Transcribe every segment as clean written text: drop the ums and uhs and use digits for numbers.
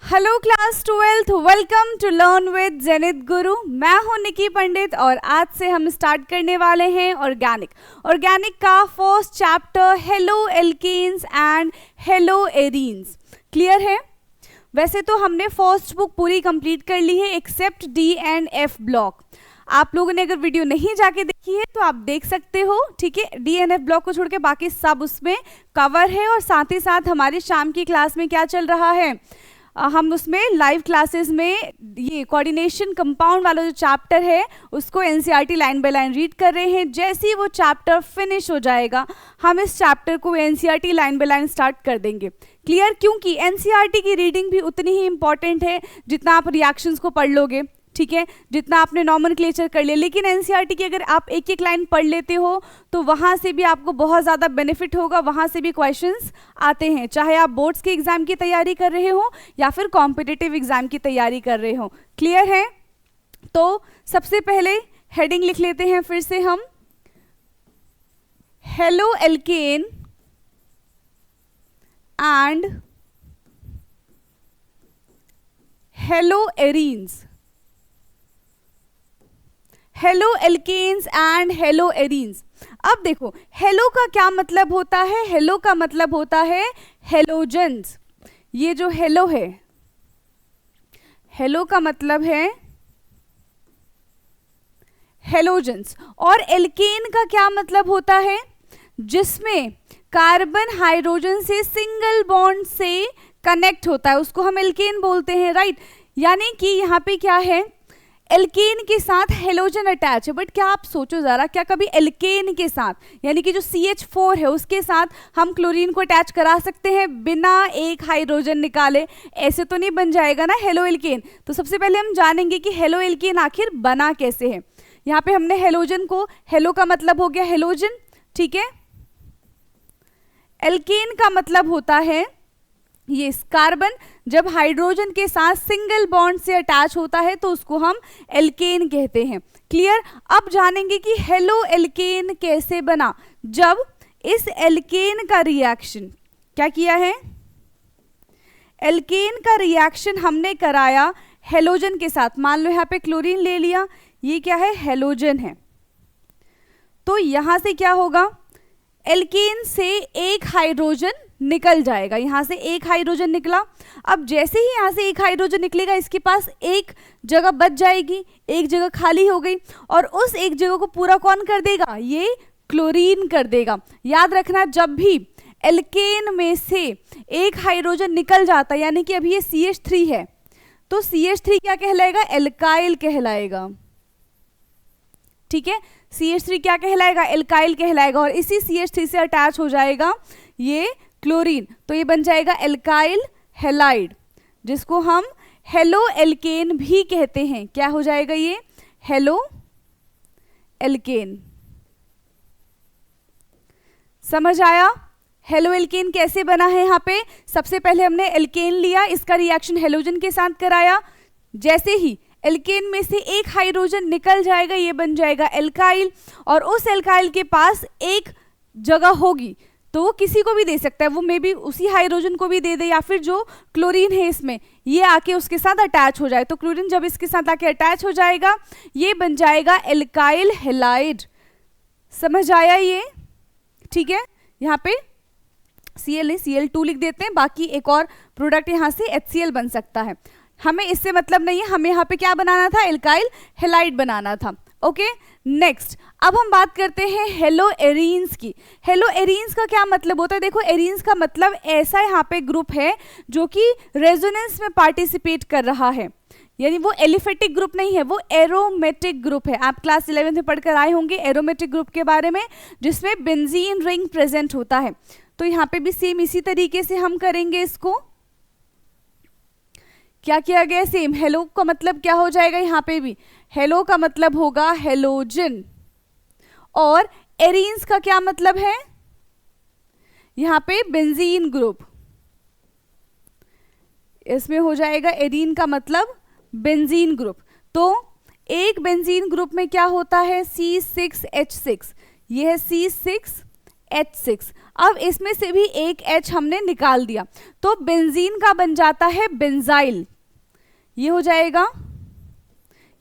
Hello class 12th, welcome to learn with Jenit Guru. मैं हूं निकी पंडित और आज से हम स्टार्ट करने वाले हैं ऑर्गेनिक का first chapter haloalkanes and haloarenes. Clear है? वैसे तो हमने फर्स्ट बुक पूरी कंप्लीट कर ली है accept D and F block. आप लोगों ने अगर वीडियो नहीं जाके देखी है तो आप देख सकते हो, ठीक है। डी एन एफ ब्लॉक को छोड़ के बाकी सब उसमें कवर है और साथ ही साथ हमारी शाम की क्लास में क्या चल रहा है, हम उसमें लाइव क्लासेस में ये कोऑर्डिनेशन कंपाउंड वाला जो चैप्टर है उसको NCERT line by line read कर रहे हैं। जैसे ही वो चैप्टर फिनिश हो जाएगा हम इस चैप्टर को NCERT line by line start कर देंगे। क्लियर? क्योंकि एनसीईआरटी की रीडिंग भी उतनी ही इंपॉर्टेंट है जितना आप रिएक्शंस को पढ़ लोगे, ठीक है, जितना आपने नॉमेनक्लेचर कर लिया। लेकिन एनसीईआरटी की अगर आप एक एक लाइन पढ़ लेते हो तो वहाँ से भी आपको बहुत ज़्यादा बेनिफिट होगा, वहाँ से भी क्वेश्चंस आते हैं, चाहे आप बोर्ड्स के एग्जाम की तैयारी कर रहे हो या फिर कॉम्पिटिटिव एग्जाम की तैयारी कर रहे हो। क्लियर है? तो सबसे पहले हेडिंग लिख लेते हैं फिर से हम, haloalkane and haloarenes. Haloalkanes and haloarenes. अब देखो हेलो का क्या मतलब होता है, हेलो का मतलब होता है हेलोजेंस। ये जो हेलो है, हेलो का मतलब है हेलोजेंस। और एल्केन का क्या मतलब होता है? जिसमें कार्बन हाइड्रोजन से सिंगल बॉन्ड से कनेक्ट होता है उसको हम एल्केन बोलते हैं, राइट। यानी कि यहाँ पे क्या है, एल्केन के साथ हेलोजन अटैच है। बट क्या आप सोचो ज़रा, क्या कभी एल्केन के साथ यानी कि जो CH4 है उसके साथ हम क्लोरीन को अटैच करा सकते हैं बिना एक हाइड्रोजन निकाले? ऐसे तो नहीं बन जाएगा ना हेलो एल्केन। तो सबसे पहले हम जानेंगे कि हेलो एल्केन आखिर बना कैसे है। यहाँ पे हमने हेलोजन को, हेलो का मतलब हो गया हेलोजन, ठीक है। एल्केन का मतलब होता है ये कार्बन जब हाइड्रोजन के साथ सिंगल बॉन्ड से अटैच होता है तो उसको हम एल्केन कहते हैं। क्लियर? अब जानेंगे कि हेलो एल्केन कैसे बना। जब इस एल्केन का रिएक्शन क्या किया है, एल्केन का रिएक्शन हमने कराया हेलोजन के साथ। मान लो यहाँ पे क्लोरीन ले लिया, ये क्या है, हेलोजन है। तो यहां से क्या होगा, एल्केन से एक हाइड्रोजन निकल जाएगा। यहां से एक हाइड्रोजन निकला। अब जैसे ही यहां से एक हाइड्रोजन निकलेगा इसके पास एक जगह बच जाएगी, एक जगह खाली हो गई और उस एक जगह को पूरा कौन कर देगा, ये क्लोरीन कर देगा। याद रखना, जब भी एल्केन में से एक हाइड्रोजन निकल जाता है यानी कि अभी ये CH3 है तो CH3 क्या कहलाएगा, एल्काइल कहलाएगा, ठीक है। CH3 क्या कहलाएगा, एल्काइल कहलाएगा और इसी CH3 से अटैच हो जाएगा ये क्लोरीन, तो ये बन जाएगा एल्काइल हैलाइड, जिसको हम हेलो एल्केन भी कहते हैं। क्या हो जाएगा ये, हेलो एल्केन। समझ आया हेलो एल्केन कैसे बना है? यहाँ पे सबसे पहले हमने एल्केन लिया, इसका रिएक्शन हेलोजन के साथ कराया। जैसे ही एल्केन में से एक हाइड्रोजन निकल जाएगा ये बन जाएगा एल्काइल और उस एल्काइल के पास एक जगह होगी तो वो किसी को भी दे सकता है, वो मे बी उसी हाइड्रोजन को भी दे दे या फिर जो क्लोरीन है इसमें ये आके उसके साथ अटैच हो जाए। तो क्लोरीन जब इसके साथ आके अटैच हो जाएगा ये बन जाएगा एल्काइल हैलाइड। समझ आया ये? ठीक है। यहाँ पे Cl नहीं Cl2 लिख देते हैं, बाकी एक और प्रोडक्ट यहाँ से HCl बन सकता है। हमें इससे मतलब नहीं है, हमें यहाँ पे क्या बनाना था, एल्काइल हैलाइड बनाना था। ओके नेक्स्ट, अब हम बात करते हैं हेलो एरीन्स की। हेलो एरीन्स का क्या मतलब होता है? देखो एरीन्स का मतलब ऐसा यहाँ पे ग्रुप है जो कि रेजोनेंस में पार्टिसिपेट कर रहा है, यानी वो एलिफेटिक ग्रुप नहीं है, वो एरोमेटिक ग्रुप है। आप क्लास 11 में पढ़कर आए होंगे एरोमेटिक ग्रुप के बारे में, जिसमें बेंजीन रिंग प्रेजेंट होता है। तो यहाँ पे भी सेम इसी तरीके से हम करेंगे इसको। क्या किया गया, सेम। हेलो का मतलब क्या हो जाएगा, यहाँ पे भी हेलो का मतलब होगा हेलोजन और एरीन्स का क्या मतलब है, यहाँ पे बेंजीन ग्रुप, इसमें हो जाएगा एरीन का मतलब बेंजीन ग्रुप। तो एक बेंजीन ग्रुप में क्या होता है, C6H6, ये है C6 H6। अब इसमें से भी एक H हमने निकाल दिया, तो बेंजीन का बन जाता है बेंजाइल। ये हो जाएगा,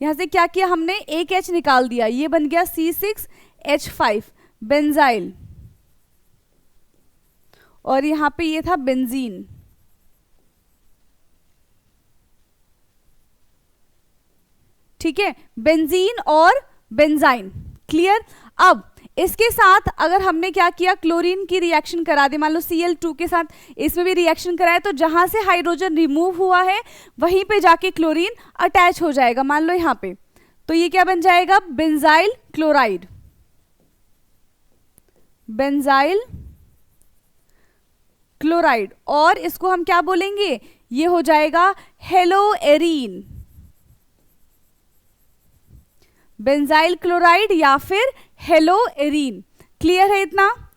यहां से क्या किया हमने, एक H निकाल दिया, ये बन गया C6H5 बेंजाइल, और यहां पे ये था बेंजीन। ठीक है, बेंजीन और बेंजाइन। क्लियर। अब इसके साथ अगर हमने क्या किया, क्लोरीन की रिएक्शन करा दी, मान लो Cl2 के साथ इसमें भी रिएक्शन कराया, तो जहां से हाइड्रोजन रिमूव हुआ है वहीं पे जाके क्लोरीन अटैच हो जाएगा, मान लो यहां पे, तो ये क्या बन जाएगा, बेंजाइल क्लोराइड। बेंजाइल क्लोराइड, और इसको हम क्या बोलेंगे, ये हो जाएगा हेलोएरीन। बेंजाइल क्लोराइड या फिर हेलोएरीन। क्लियर है इतना।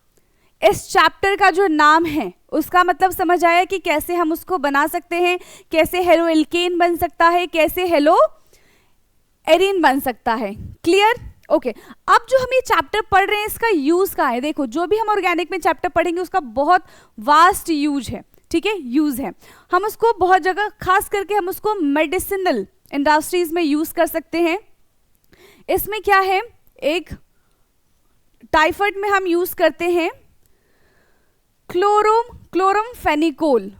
इस चैप्टर का जो नाम है उसका मतलब समझ आया कि कैसे हम उसको बना सकते हैं, कैसे हेलोएल्केन बन सकता है, कैसे हेलोएरीन बन सकता है। क्लियर। ओके, अब जो हम ये चैप्टर पढ़ रहे हैं इसका यूज क्या है। देखो, जो भी हम ऑर्गेनिक में चैप्टर पढ़ेंगे उसका बहुत वास्ट यूज है। ठीक है, यूज है, हम उसको बहुत जगह, खास करके हम उसको मेडिसिनल इंडस्ट्रीज में यूज कर सकते हैं। इसमें क्या है, एक टाइफाइड में हम यूज करते हैं क्लोरमफेनिकोल।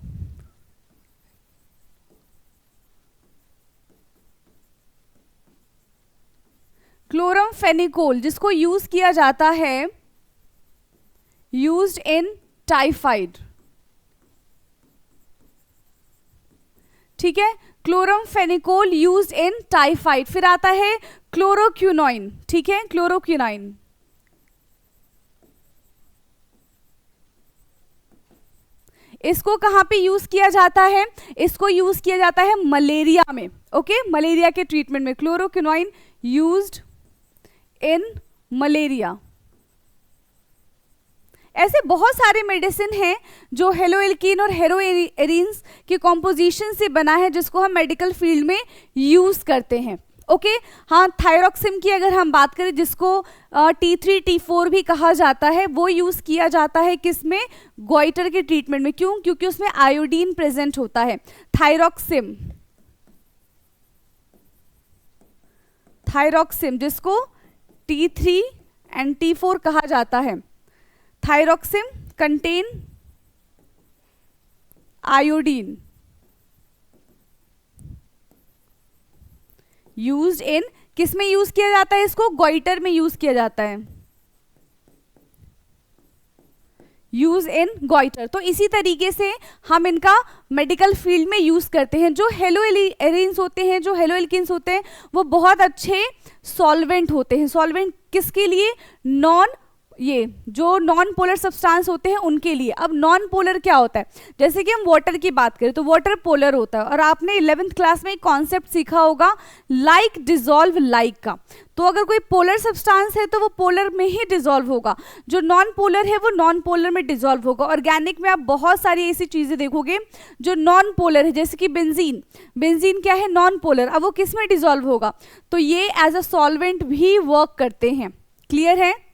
क्लोरमफेनिकोल जिसको यूज किया जाता है, यूज्ड इन टाइफाइड। ठीक है, क्लोरमफेनिकोल यूज्ड इन टाइफाइड। फिर आता है क्लोरोक्विनोइन। ठीक है, क्लोरोक्विनोइन, इसको कहां पे यूज किया जाता है, इसको यूज किया जाता है मलेरिया में। ओके, मलेरिया के ट्रीटमेंट में क्लोरोक्विनोइन यूज्ड इन मलेरिया। ऐसे बहुत सारे मेडिसिन हैं जो हेलोएल्कीन और हेलोएरीन्स के कॉम्पोजिशन से बना है, जिसको हम मेडिकल फील्ड में यूज करते हैं। ओके, हाँ, थायरॉक्सिम की अगर हम बात करें, जिसको T3 T4 भी कहा जाता है, वो यूज किया जाता है किसमें, गॉइटर के ट्रीटमेंट में। क्यों, क्योंकि उसमें आयोडीन प्रेजेंट होता है। थायरॉक्सिम, थायरॉक्सिम जिसको T3 एंड T4 कहा जाता है। थायरॉक्सिम कंटेन आयोडीन, यूज्ड इन, किस में यूज किया जाता है, इसको गॉइटर में यूज किया जाता है, यूज इन गॉइटर। तो इसी तरीके से हम इनका मेडिकल फील्ड में यूज करते हैं। जो हेलोएरीन्स होते हैं, जो हेलोएल्किन्स होते हैं, वो बहुत अच्छे सॉल्वेंट होते हैं। सॉल्वेंट किसके लिए, ये जो नॉन पोलर सब्सटेंस होते हैं उनके लिए। अब नॉन पोलर क्या होता है, जैसे कि हम वाटर की बात करें तो वाटर पोलर होता है, और आपने 11th क्लास में एक कॉन्सेप्ट सीखा होगा लाइक डिसॉल्व लाइक का। तो अगर कोई पोलर सब्सटेंस है तो वो पोलर में ही डिसॉल्व होगा, जो नॉन पोलर है वो नॉन पोलर में डिसॉल्व होगा। ऑर्गेनिक में आप बहुत सारी ऐसी चीजें देखोगे जो नॉन पोलर है, जैसे कि बेंजीन। बेंजीन क्या है, नॉन पोलर, अब वो किस में डिसॉल्व होगा, तो ये एज अ सॉल्वेंट भी वर्क करते हैं। क्लियर है।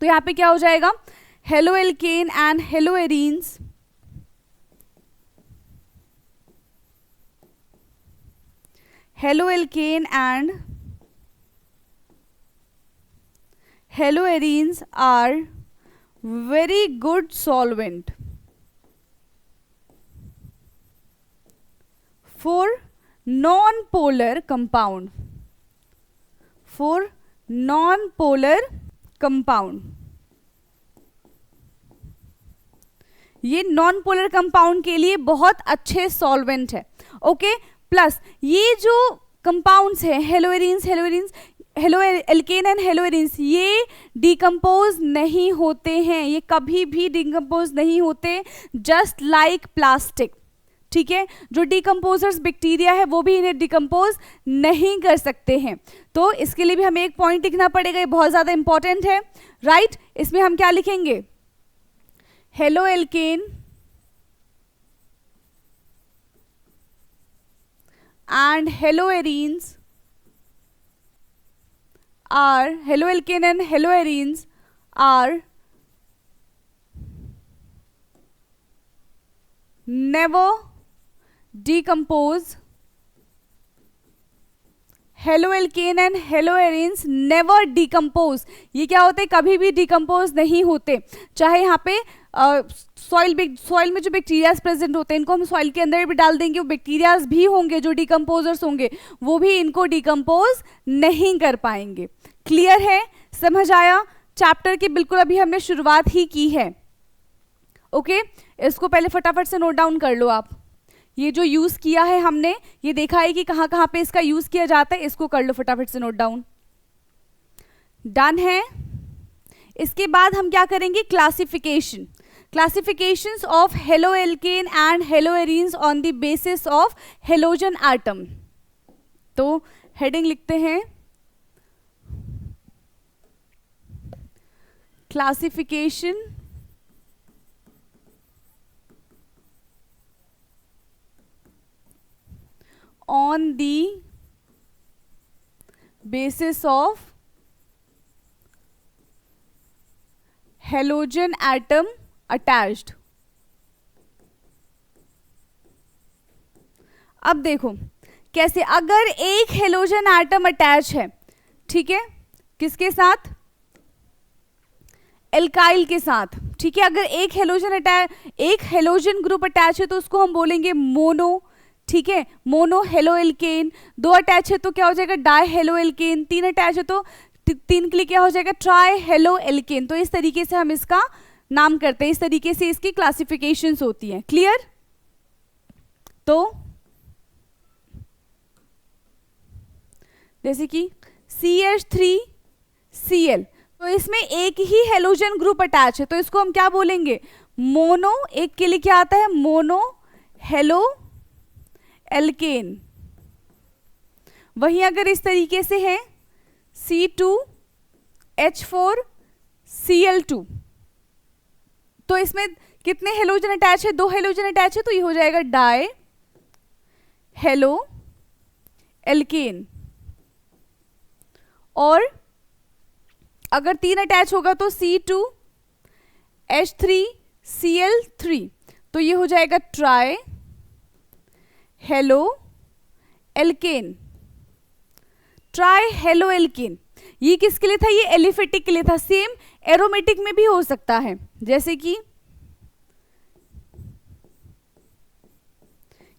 तो यहां पे क्या हो जाएगा, haloalkane and haloarenes haloalkane and haloarenes are very good solvent for non polar compound, for non polar compound. ये नॉन पोलर कंपाउंड के लिए बहुत अच्छे सॉल्वेंट है। ओके, प्लस ये जो कंपाउंड्स हैं हेलोएरीन्स, हेलोएल्केन एंड हेलोएरीन्स, ये डिकम्पोज नहीं होते हैं, ये कभी भी डिकम्पोज नहीं होते, जस्ट लाइक प्लास्टिक। ठीक है, जो डिकम्पोजर्स बैक्टीरिया है वो भी इन्हें डिकम्पोज नहीं कर सकते हैं। तो इसके लिए भी हमें एक पॉइंट लिखना पड़ेगा, ये बहुत ज्यादा इंपॉर्टेंट है। राइट, इसमें हम क्या लिखेंगे, haloalkane and haloarenes are, haloalkane and haloarenes are never decompose, haloalkane and haloarenes never decompose. ये क्या होते हैं, कभी भी डिकम्पोज नहीं होते। चाहे यहाँ पे सॉइल में जो बैक्टीरियाज प्रेजेंट होते हैं, इनको हम सॉइल के अंदर भी डाल देंगे, वो बैक्टीरियाज भी होंगे जो डिकम्पोजर्स होंगे, वो भी इनको डिकम्पोज नहीं कर पाएंगे। क्लियर है, समझ आया? चैप्टर की बिल्कुल अभी हमने शुरुआत ही की है। ओके, इसको पहले फटाफट से नोट डाउन कर लो आप। ये जो यूज किया है हमने, ये देखा है कि कहाँ कहाँ पे इसका यूज किया जाता है, इसको कर लो फटाफट से नोट डाउन। डन है। इसके बाद हम क्या करेंगे, classification. Classifications of halo alkane and hello arenes on the basis of halogen atom. तो हेडिंग लिखते हैं, classification on the basis of halogen atom attached। अब देखो कैसे, अगर एक हेलोजन एटम अटैच है, ठीक है, किसके साथ, एल्काइल के साथ, ठीक है, अगर एक हेलोजन ग्रुप अटैच है तो उसको हम बोलेंगे मोनो, ठीक है, मोनो हेलो एल्केन। दो अटैच है तो क्या हो जाएगा, डाई हेलो एल्केन। तीन अटैच है तो तीन के लिए क्या हो जाएगा, ट्राई हेलो एल्केन। तो इस तरीके से हम इसका नाम करते हैं, इस तरीके से इसकी क्लासिफिकेशंस होती हैं। क्लियर? तो जैसे कि CH3Cl, तो इसमें एक ही हेलोजन ग्रुप अटैच है, तो इसको हम क्या बोलेंगे, मोनो। एक के लिए क्या आता है, मोनो हेलो एल्केन। वहीं अगर इस तरीके से है C2H4Cl2, तो इसमें कितने हेलोजन अटैच है, दो हेलोजन अटैच है, तो ये हो जाएगा डाई हेलो एल्केन। और अगर तीन अटैच होगा तो C2H3Cl3, तो ये हो जाएगा try halo alkane. Try halo alkane ये किसके लिए था, ये एलिफेटिक के लिए था। सेम एरोमेटिक में भी हो सकता है, जैसे कि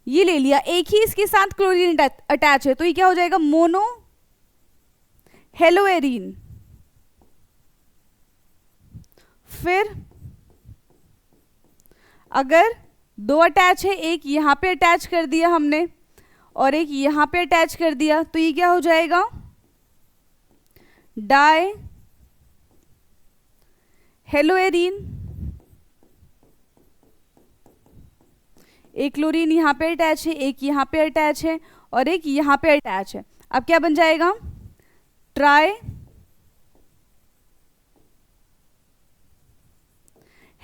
ये ले लिया, एक ही इसके साथ क्लोरीन अटैच है, तो ये क्या हो जाएगा, मोनो हेलो एरीन। फिर अगर दो अटैच है, एक यहां पे अटैच कर दिया हमने और एक यहां पे अटैच कर दिया, तो ये क्या हो जाएगा, डाई हेलो एरीन। एक क्लोरीन यहां पे अटैच है, एक यहां पे अटैच है और एक यहां पे अटैच है। अब क्या बन जाएगा, ट्राई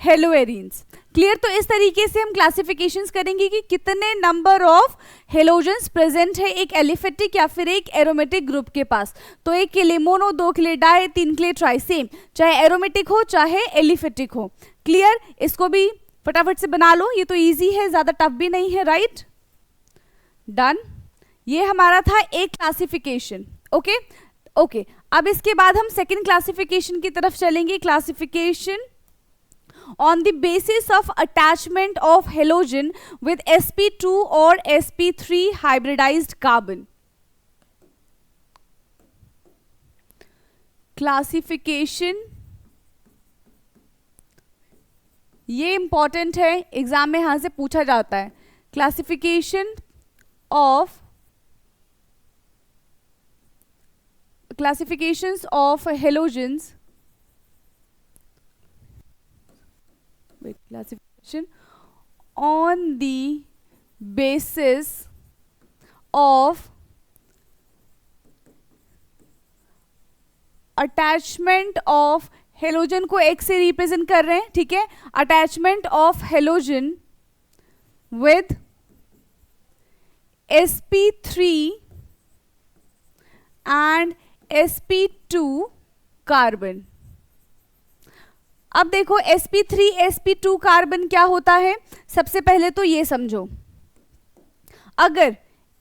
हेलो एरीन्स। क्लियर? तो इस तरीके से हम क्लासिफिकेशंस करेंगे कि कितने नंबर ऑफ हेलोजेंस प्रेजेंट है एक एलिफेटिक या फिर एक एरोमेटिक ग्रुप के पास। तो एक के लिए मोनो, दो के लिए डाई, तीन के लिए ट्राई, सेम चाहे एरोमेटिक हो चाहे एलिफेटिक हो। क्लियर? इसको भी फटाफट से बना लो, ये तो इजी है, ज्यादा टफ भी नहीं है। Right, done. ये हमारा था एक क्लासिफिकेशन। ओके ओके, अब इसके बाद हम सेकेंड क्लासिफिकेशन की तरफ चलेंगे। Classification on the basis of attachment of halogen with sp2 or sp3 hybridized carbon। Classification ये इंपॉर्टेंट है, एग्जाम में यहां से पूछा जाता है। Classification of classifications of halogens, classification on the basis of attachment of halogen को एक से रिप्रेजेंट कर रहे हैं, ठीक है, attachment of halogen with sp3 and sp2 carbon. अब देखो sp3 sp2 कार्बन क्या होता है, सबसे पहले तो ये समझो, अगर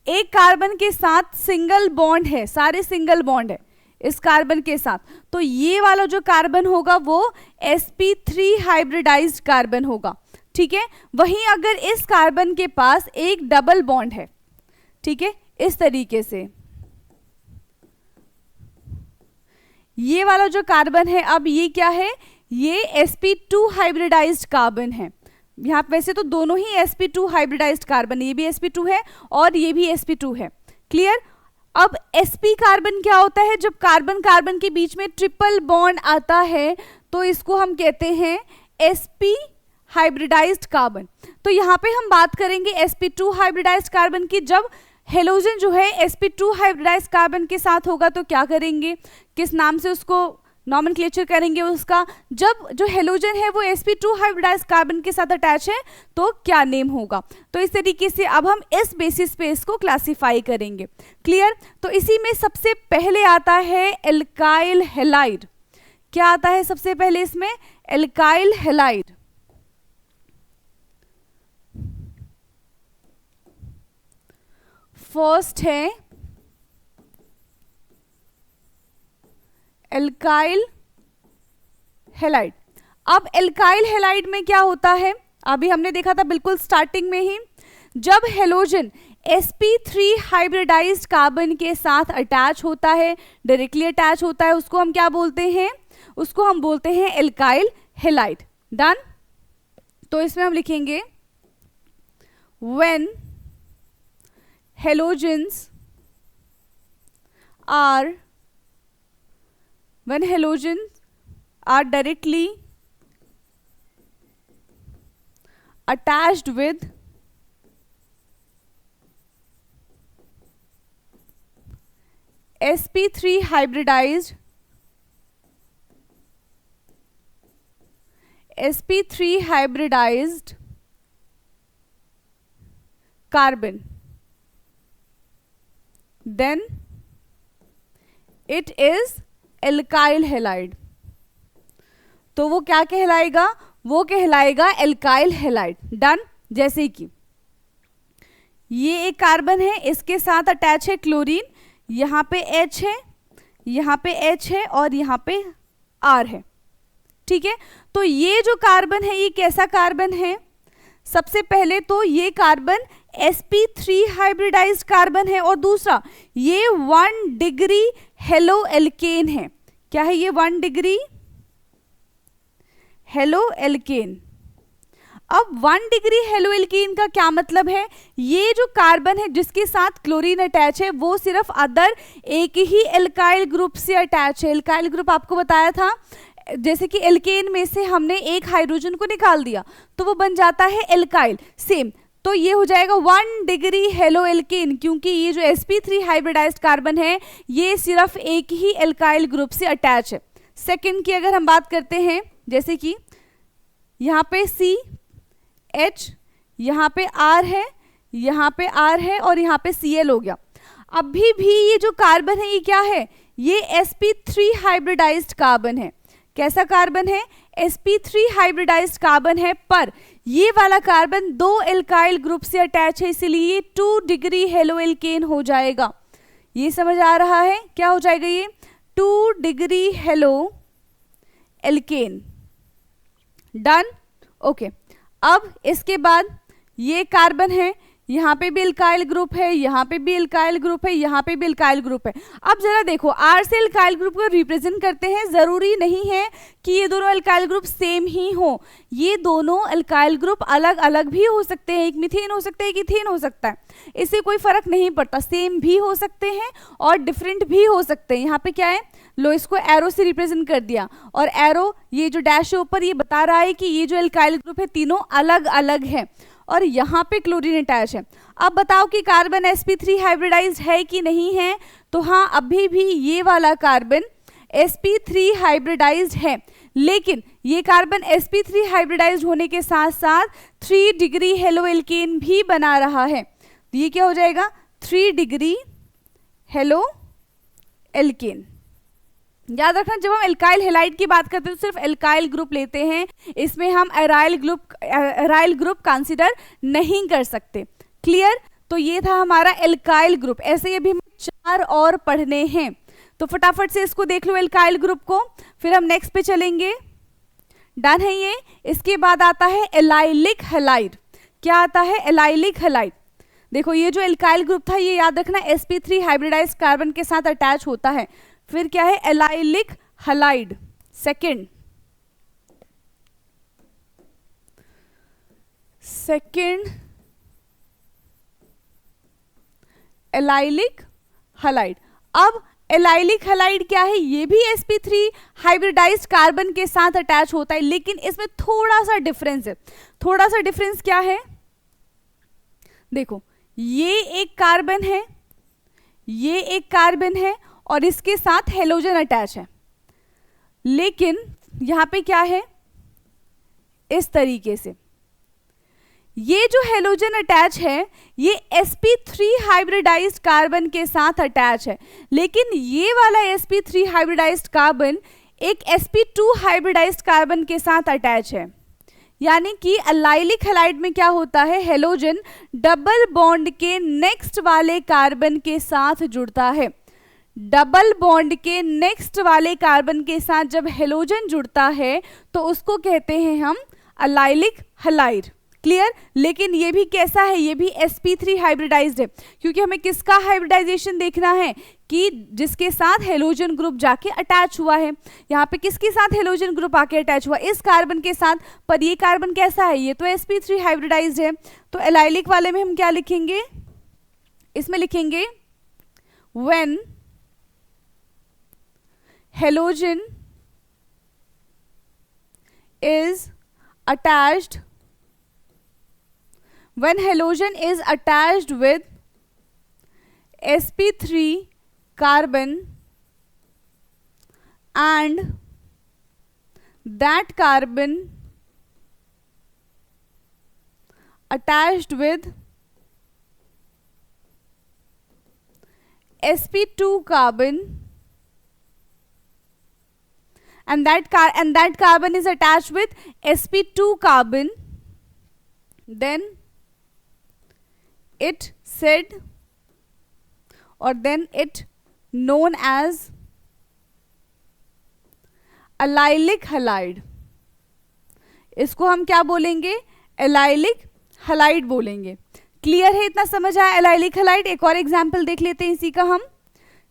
एक कार्बन के साथ सिंगल बॉन्ड है, सारे सिंगल बॉन्ड है इस कार्बन के साथ, तो ये वाला जो कार्बन होगा वो sp3 हाइब्रिडाइज्ड कार्बन होगा, ठीक है। वहीं अगर इस कार्बन के पास एक डबल बॉन्ड है, ठीक है, इस तरीके से ये वाला जो कार्बन है, अब ये क्या है, ये sp2 हाइब्रिडाइज्ड कार्बन है। यहाँ वैसे तो दोनों ही sp2 हाइब्रिडाइज्ड कार्बन, ये भी sp2 है और ये भी sp2 है, क्लियर। अब sp कार्बन क्या होता है, जब कार्बन कार्बन के बीच में ट्रिपल बॉन्ड आता है तो इसको हम कहते हैं sp हाइब्रिडाइज्ड कार्बन। तो यहाँ पे हम बात करेंगे sp2 हाइब्रिडाइज्ड कार्बन की। जब हेलोजन जो है sp2 हाइब्रिडाइज्ड कार्बन के साथ होगा तो क्या करेंगे, किस नाम से उसको नॉमेनक्लेचर करेंगे उसका, जब जो हेलोजन है वो sp2 हाइब्रिडाइज्ड कार्बन के साथ अटैच है तो क्या नेम होगा। तो इस तरीके से अब हम इस बेसिस पे इसको क्लासिफाई करेंगे, क्लियर। तो इसी में सबसे पहले आता है एल्काइल हैलाइड। क्या आता है सबसे पहले इसमें, एल्काइल हैलाइड। फर्स्ट है एल्काइल हैलाइड। अब एल्काइल हैलाइड में क्या होता है, अभी हमने देखा था बिल्कुल स्टार्टिंग में ही, जब हेलोजन sp3 हाइब्रिडाइज्ड कार्बन के साथ अटैच होता है, डायरेक्टली अटैच होता है, उसको हम क्या बोलते हैं, उसको हम बोलते हैं एल्काइल हैलाइड। डन। तो इसमें हम लिखेंगे when halogens are directly attached with sp3 hybridized carbon, then it is alkyl halide. तो वो क्या कहलाएगा, वो कहलाएगा एल्काइल हैलाइड। डन। जैसे कि ये एक कार्बन है, इसके साथ अटैच है क्लोरीन, यहाँ पे H है, यहाँ पे H है और यहाँ पे R है, ठीक है। तो ये जो कार्बन है ये कैसा कार्बन है, सबसे पहले तो ये कार्बन sp3 हाइब्रिडाइज्ड कार्बन है और दूसरा ये 1 डिग्री हेलो एल्केन है। क्या है ये, 1 डिग्री हेलो एल्केन। अब 1 डिग्री हेलो एल्केन का क्या मतलब है, ये जो कार्बन है जिसके साथ क्लोरीन अटैच है वो सिर्फ अदर एक ही एल्काइल ग्रुप से अटैच है। एल्काइल ग्रुप आपको बताया था, जैसे कि एल्केन में से हमने एक हाइड्रोजन को निकाल दिया तो वो बन जाता है एल्काइल, सेम। तो ये हो जाएगा 1 डिग्री हेलो एल्केन, क्योंकि ये जो sp3 हाइब्रिडाइज्ड कार्बन है ये सिर्फ एक ही एल्काइल ग्रुप से अटैच है। सेकंड की अगर हम बात करते हैं, जैसे कि यहाँ पे CH, यहाँ पे R है, यहाँ पे R है और यहाँ पे Cl हो गया। अभी भी ये जो कार्बन है ये क्या है, ये sp3 हाइब्रिडाइज्ड कार्बन है। कैसा कार्बन है, sp3 हाइब्रिडाइज्ड कार्बन है, पर ये वाला कार्बन 2 एल्काइल ग्रुप से अटैच है, इसलिए 2 डिग्री हेलो एल्केन हो जाएगा। ये समझ आ रहा है, क्या हो जाएगा ये, 2 degree halo alkane. Done. Okay. अब इसके बाद ये कार्बन है, यहाँ पे भी एल्काइल ग्रुप है, यहाँ पे भी एल्काइल ग्रुप है, यहाँ पे भी एल्काइल ग्रुप है। अब जरा देखो, R से एल्काइल ग्रुप को रिप्रेजेंट करते हैं, जरूरी नहीं है कि ये दोनों एल्काइल ग्रुप सेम ही हो, ये दोनों एल्काइल ग्रुप अलग अलग भी हो सकते हैं, एक मीथेन हो सकता है, एक इथेन हो सकता है, इससे कोई फर्क नहीं पड़ता, सेम भी हो सकते हैं और डिफरेंट भी हो सकते हैं। यहाँ पे क्या है, लो इसको एरो से रिप्रेजेंट कर दिया और एरो ये जो डैश है ऊपर ये बता रहा है कि ये जो एल्काइल ग्रुप है तीनों अलग अलग है और यहाँ पे क्लोरीन अटैच है। अब बताओ कि कार्बन sp3 हाइब्रिडाइज्ड है कि नहीं है, तो हाँ अभी भी ये वाला कार्बन sp3 हाइब्रिडाइज्ड है, लेकिन ये कार्बन sp3 हाइब्रिडाइज्ड होने के साथ साथ 3 डिग्री हेलो एल्केन भी बना रहा है। तो ये क्या हो जाएगा, 3 डिग्री हेलो एल्केन। याद रखना, जब हम एल्काइल हैलाइड की बात करते हैं तो सिर्फ एल्काइल ग्रुप लेते हैं, इसमें हम एराइल ग्रुप कंसीडर नहीं कर सकते। क्लियर? तो ये था हमारा एल्काइल ग्रुप। ऐसे ही अभी हमें 4 और पढ़ने हैं, तो फटाफट से इसको देख लो एल्काइल ग्रुप को, फिर हम नेक्स्ट पे चलेंगे। डन है ये। इसके बाद आता है एलाइलिक हैलाइड। क्या आता है? Allylic halide. देखो ये जो एल्काइल ग्रुप था ये याद रखना sp3 हाइब्रिडाइज्ड कार्बन के साथ अटैच होता है। फिर क्या है? Allylic halide. Second allylic halide. अब एलाइलिक हैलाइड क्या है? ये भी sp3 हाइब्रिडाइज्ड कार्बन के साथ अटैच होता है, लेकिन इसमें थोड़ा सा डिफरेंस है। थोड़ा सा डिफरेंस क्या है? देखो ये एक कार्बन है, ये एक कार्बन है और इसके साथ हेलोजन अटैच है, लेकिन यहां पे क्या है? इस तरीके से ये जो हेलोजन अटैच है ये sp3 हाइब्रिडाइज्ड कार्बन के साथ अटैच है, लेकिन ये वाला sp3 हाइब्रिडाइज्ड कार्बन एक sp2 हाइब्रिडाइज्ड कार्बन के साथ अटैच है। यानी कि एलाइलिक हैलाइड में क्या होता है? हेलोजन डबल बॉन्ड के नेक्स्ट वाले कार्बन के साथ जुड़ता है। डबल बॉन्ड के नेक्स्ट वाले कार्बन के साथ जब हेलोजन जुड़ता है तो उसको कहते हैं हम एलाइलिक हैलाइड। क्लियर? लेकिन ये भी कैसा है? ये भी sp3 हाइब्रिडाइज्ड है, क्योंकि हमें किसका हाइब्रिडाइजेशन देखना है कि जिसके साथ हेलोजन ग्रुप जाके अटैच हुआ है। यहाँ पे किसके साथ हेलोजन ग्रुप आके अटैच हुआ? इस कार्बन के साथ। पर ये कार्बन कैसा है? ये तो sp3 हाइब्रिडाइज्ड है। तो एलाइलिक वाले में हम क्या लिखेंगे? इसमें लिखेंगे when halogen is attached when halogen is attached with sp3 carbon and that carbon attached with sp2 carbon and that carbon is attached with sp2 carbon, then it said or then it known as allylic halide. इसको हम क्या बोलेंगे? Allylic halide बोलेंगे। Clear है? इतना समझ आया allylic halide? एक और एग्जांपल देख लेते हैं इसी का हम,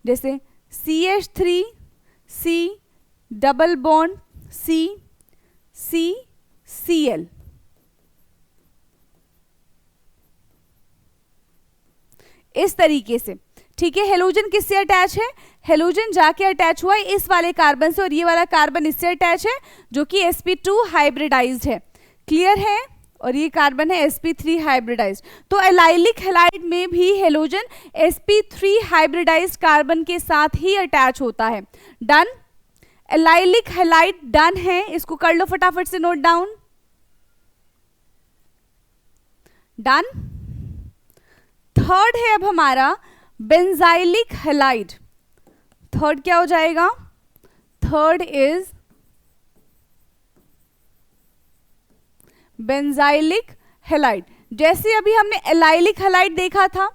जैसे CH3C डबल बॉन्ड CCCl। इस तरीके से। ठीक है? हेलोजन किससे अटैच है? हेलोजन जाके अटैच हुआ है इस वाले कार्बन से और ये वाला कार्बन इससे अटैच है जो कि sp2 हाइब्रिडाइज्ड है। क्लियर है? और ये कार्बन है sp3 हाइब्रिडाइज्ड। तो एलाइलिक हैलाइड में भी हेलोजन sp3 हाइब्रिडाइज्ड कार्बन के साथ ही अटैच होता है। डन? एलाइलिक हैलाइड डन है। इसको कर लो फटाफट से नोट डाउन। डन? थर्ड है अब हमारा बेंजाइलिक हैलाइड। थर्ड क्या हो जाएगा? Third is benzylic halide. जैसे अभी हमने एलाइलिक हैलाइड देखा था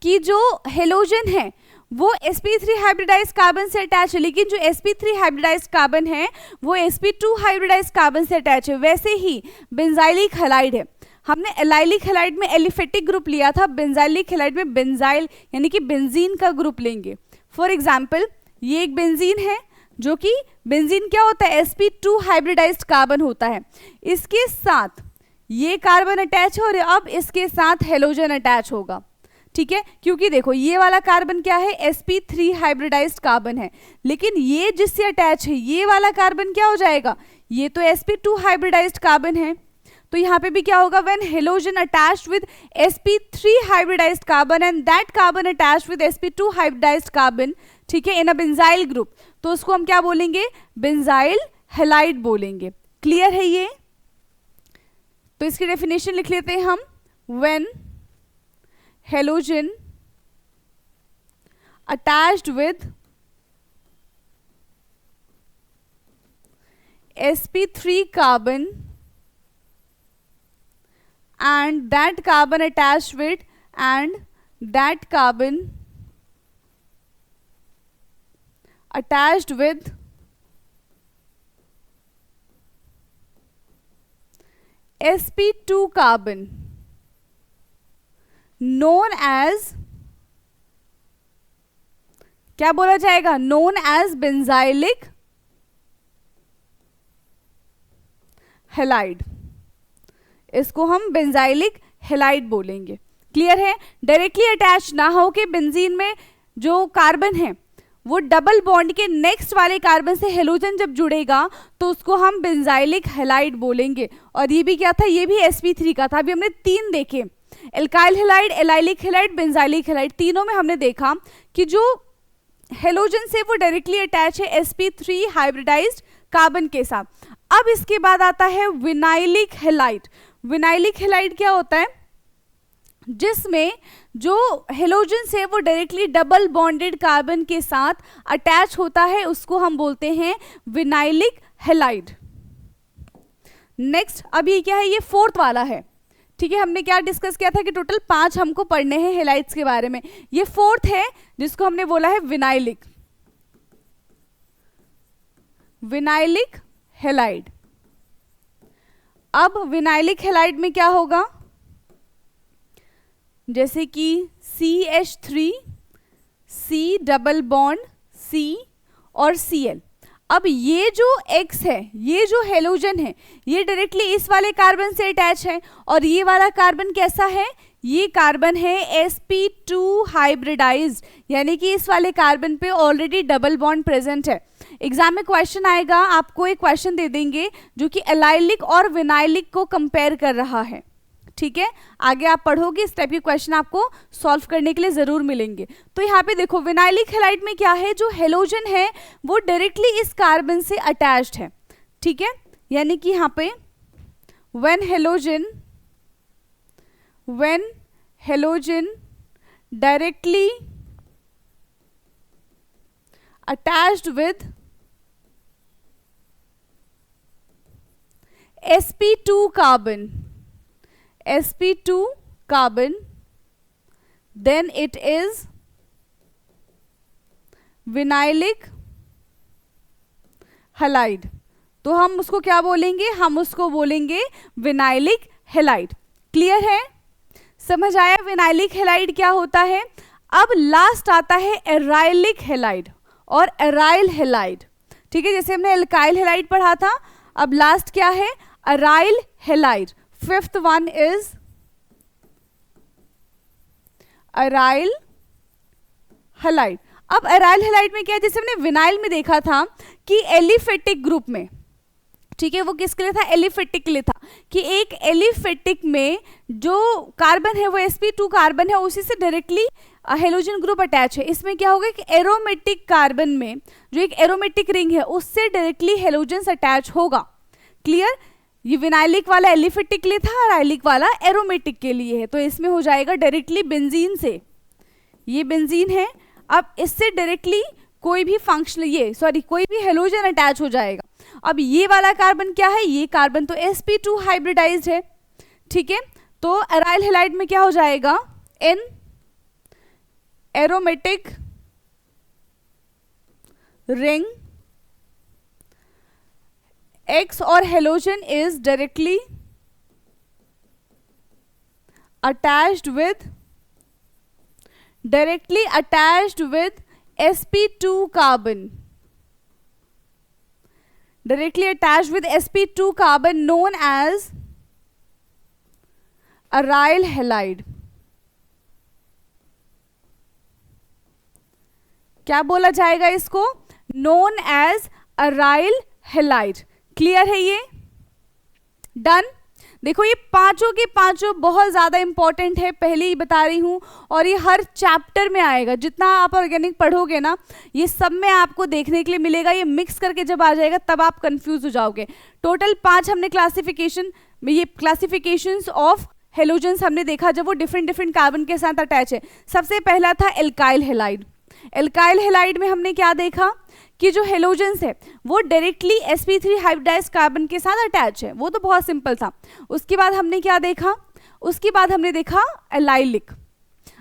कि जो हेलोजन है वो sp3 हाइब्रिडाइज्ड कार्बन से अटैच है, लेकिन जो sp3 हाइब्रिडाइज्ड कार्बन है वो sp2 हाइब्रिडाइज्ड कार्बन से अटैच है, वैसे ही बेंजाइलिक हैलाइड है। हमने एलाइलिक हैलाइड में एलिफेटिक ग्रुप लिया था, बेंजाइलिक हैलाइड में बेंजाइल यानी कि बेंजीन का ग्रुप लेंगे। फॉर एग्जाम्पल ये एक बेंजीन है जो कि बेंजीन क्या होता है? sp2 हाइब्रिडाइज्ड कार्बन होता है। इसके साथ ये कार्बन अटैच है और अब इसके साथ हेलोजन अटैच होगा। ठीक है? क्योंकि देखो ये वाला कार्बन क्या है? sp3 हाइब्रिडाइज्ड कार्बन है, लेकिन ये जिससे अटैच है ये वाला कार्बन क्या हो जाएगा? ये तो sp2 हाइब्रिडाइज्ड कार्बन है। तो यहाँ पे भी क्या होगा? When halogen attached with sp3 hybridised carbon and that carbon attached with sp2 hybridised carbon, ठीक है, इन अ बेंजाइल ग्रुप, तो उसको हम क्या बोलेंगे? बेंजाइल हैलाइड बोलेंगे। क्लियर है ये? तो इसकी डेफिनेशन लिख लेते हैं हम। When halogen attached with sp3 carbon and that carbon attached with and that carbon attached with sp2 carbon known as, क्या बोला जाएगा, known as benzylic halide. इसको हम बेंजाइलिक हेलाइड बोलेंगे. क्लियर है? डायरेक्टली अटैच ना हो के बेंजीन में जो कार्बन है वो डबल बॉन्ड के नेक्स्ट वाले कार्बन से हेलोजन जब जुड़ेगा तो उसको हम बेंजाइलिक हेलाइड बोलेंगे. और ये भी क्या था, ये भी sp3 का था. अभी हमने 3 देखे, alkyl halide, allylic halide, benzylic halide. तीनों में हमने देखा कि जो हेलोजन से वो डायरेक्टली अटैच है sp3 हाइब्रिडाइज्ड कार्बन के साथ. अब इसके बाद आता है विनाइलिक हेलाइड. विनाइलिक हेलाइड क्या होता है, जिसमें जो हेलोजन से वो डायरेक्टली डबल बॉन्डेड कार्बन के साथ अटैच होता है, उसको हम बोलते हैं विनाइलिक हेलाइड. नेक्स्ट, अब ये क्या है, ये 4th वाला है. ठीक है, हमने क्या डिस्कस किया था कि टोटल 5 हमको पढ़ने हैं हेलाइड्स के बारे में. ये 4th है जिसको हमने बोला है विनाइलिक, विनाइलिक हेलाइड. अब विनाइलिक हेलाइड में क्या होगा, जैसे कि CH3, C double bond C और Cl. अब ये जो X है, ये जो हेलोजन है, ये डायरेक्टली इस वाले कार्बन से अटैच है. और ये वाला कार्बन कैसा है, ये कार्बन है sp2 हाइब्रिडाइज्ड, यानी कि इस वाले कार्बन पे ऑलरेडी डबल बॉन्ड प्रेजेंट है. एग्जाम में क्वेश्चन आएगा, आपको एक क्वेश्चन दे देंगे जो कि एलाइलिक और विनाइलिक को कंपेयर कर रहा है. ठीक है, आगे आप पढ़ोगे, इस टाइप के क्वेश्चन आपको सॉल्व करने के लिए जरूर मिलेंगे. तो यहाँ पे देखो विनाइलिक हेलाइड में क्या है, जो हेलोजन है वो डायरेक्टली इस कार्बन से अटैच्ड है. ठीक है, यानी कि यहाँ पे when halogen directly attached with sp2 carbon, then it is vinylic halide. तो हम उसको क्या बोलेंगे, हम उसको बोलेंगे विनाइलिक हेलाइड. क्लियर है, समझ आया विनाइलिक हेलाइड क्या होता है. अब लास्ट आता है एराइलिक हेलाइड और एराइल हेलाइड. ठीक है, जैसे हमने एल्काइल हेलाइड पढ़ा था, अब लास्ट क्या है, aryl halide. 5th one is aryl halide. अब एराइल हेलाइड में क्या है, जैसे हमने विनाइल में देखा था कि एलिफेटिक ग्रुप में, ठीक है, वो किसके लिए था, एलिफेटिक के लिए था, कि एक एलिफेटिक में जो कार्बन है वो sp2 कार्बन है, उसी से डायरेक्टली हेलोजन ग्रुप अटैच है. इसमें क्या होगा कि एरोमेटिक कार्बन में जो एक एरोमेटिक रिंग है उससे डायरेक्टली हेलोजन अटैच होगा. क्लियर, ये विनाइलिक वाला एलिफेटिक के लिए था और एराइलिक वाला एरोमेटिक के लिए है. तो इसमें हो जाएगा डायरेक्टली बेंजीन से, ये बेंजीन है, अब इससे डायरेक्टली कोई भी फंक्शन कोई भी हेलोजन अटैच हो जाएगा. अब ये वाला कार्बन क्या है, ये कार्बन तो sp2 हाइब्रिडाइज्ड है. ठीक है, तो एराइल हेलाइड में क्या हो जाएगा, इन एरोमेटिक रिंग X और halogen is directly attached with sp2 carbon, directly attached with sp2 carbon known as aryl halide. क्या बोला जाएगा इसको, known as aryl halide. Clear है ये, डन. देखो ये पांचों के पांचों बहुत ज्यादा इंपॉर्टेंट है, पहले ही बता रही हूं, और ये हर चैप्टर में आएगा. जितना आप ऑर्गेनिक पढ़ोगे ना, ये सब में आपको देखने के लिए मिलेगा. ये मिक्स करके जब आ जाएगा तब आप कंफ्यूज हो जाओगे. टोटल 5 हमने क्लासिफिकेशन में, ये क्लासिफिकेशंस ऑफ हेलोजन्स हमने देखा जब वो डिफरेंट कार्बन के साथ अटैच है. सबसे पहला था एल्काइल हेलाइड. एल्काइल हेलाइड में हमने क्या देखा कि जो हेलोजेंस है वो डायरेक्टली sp3 हाइब्रिडाइज्ड कार्बन के साथ अटैच है, वो तो बहुत सिंपल था। उसके बाद हमने क्या देखा, उसके बाद हमने देखा एलाइलिक।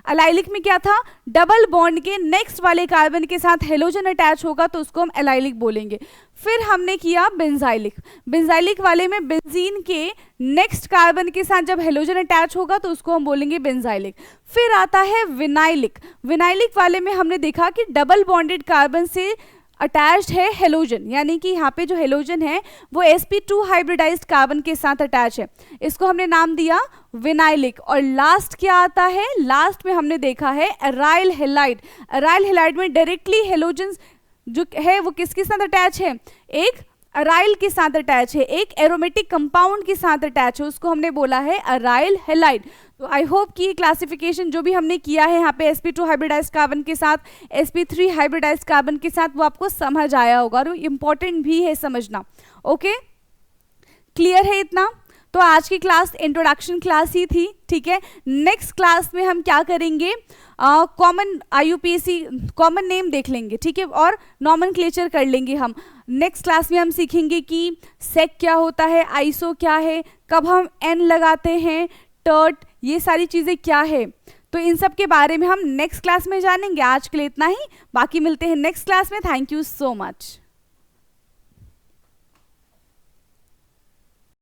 एलाइलिक में क्या था, डबल बॉन्ड के नेक्स्ट वाले कार्बन के साथ हेलोजन अटैच होगा तो उसको हम एलाइलिक बोलेंगे। फिर हमने किया बेंजाइलिक। बेंजाइलिक वाले में बेंजीन के नेक्स्ट कार्बन के साथ जब हेलोजन अटैच होगा तो उसको हम बोलेंगे बेंजाइलिक। फिर आता है विनाइलिक। विनाइलिक वाले में हमने देखा कि डबल बॉन्डेड कार्बन से अटैच्ड है हेलोजन, यानी कि यहाँ पे जो हेलोजन है वो sp2 हाइब्रिडाइज्ड कार्बन के साथ अटैच है, इसको हमने नाम दिया विनाइलिक। और लास्ट क्या आता है, लास्ट में हमने देखा है एराइल हेलाइड। एराइल हेलाइड में डायरेक्टली हेलोजन जो है वो किसके साथ अटैच है, एक अराइल के साथ अटैच है, एक एरोमेटिक कंपाउंड के साथ अटैच है, उसको हमने बोला है अराइल हेलाइड। तो आई होप कि ये क्लासिफिकेशन जो भी हमने किया है यहाँ पे sp2 हाइब्रिडाइज्ड कार्बन के साथ sp3 हाइब्रिडाइज्ड कार्बन के साथ वो आपको समझ आया होगा और इम्पॉर्टेंट भी है समझना। ओके, क्लियर है इतना? तो आज की क्लास इंट्रोडक्शन क्लास ही थी, ठीक है। नेक्स्ट क्लास में हम क्या करेंगे, कॉमन IUPAC कॉमन नेम देख लेंगे, ठीक है, और नॉमेनक्लेचर कर लेंगे हम। नेक्स्ट क्लास में हम सीखेंगे कि सेक क्या होता है, आइसो क्या है, कब हम एन लगाते हैं, टर्ट, ये सारी चीज़ें क्या है, तो इन सब के बारे में हम नेक्स्ट क्लास में जानेंगे। आज के लिए इतना ही, बाकी मिलते हैं नेक्स्ट क्लास में। Thank you so much.